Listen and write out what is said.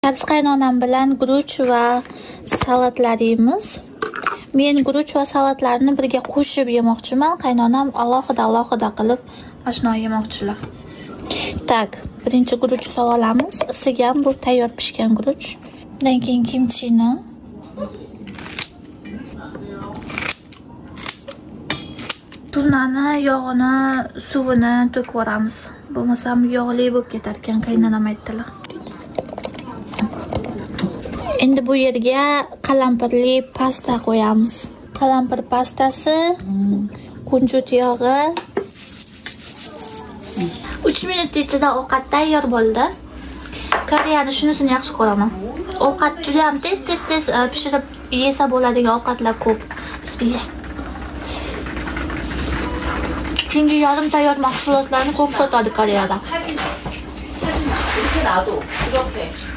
Biz qaynonam bilan guruch va salatlar yeymiz. Men guruch va salatlarni birga qo'shib yemoqchiman. Qaynonam alohida qilib ashno yemoqchilar. Tak, birinchi guruch olamiz. Isigan bu tayyor pishgan guruch. Undan keyin kimchini. Turnani, yog'ini, suvini to'kib yuboramiz. Bo'lmasam yog'li bo'lib ketar ekan, qaynonam aytdilar. Endi bu yerga qalampirli pasta qo'yamiz. Qalampir pastasi, kunjut yog'i. 3 minut ichida ovqat tayyor bo'ldi. Koreyani shunisini yaxshi ko'raman. Ovqat juda ham tez pishirib yesa bo'ladigan ovqatlar ko'p. Bismillah. Chunki yarim tayyor mahsulotlarni ko'p sotadi Koreyada. 이렇게 놔둬. 이렇게.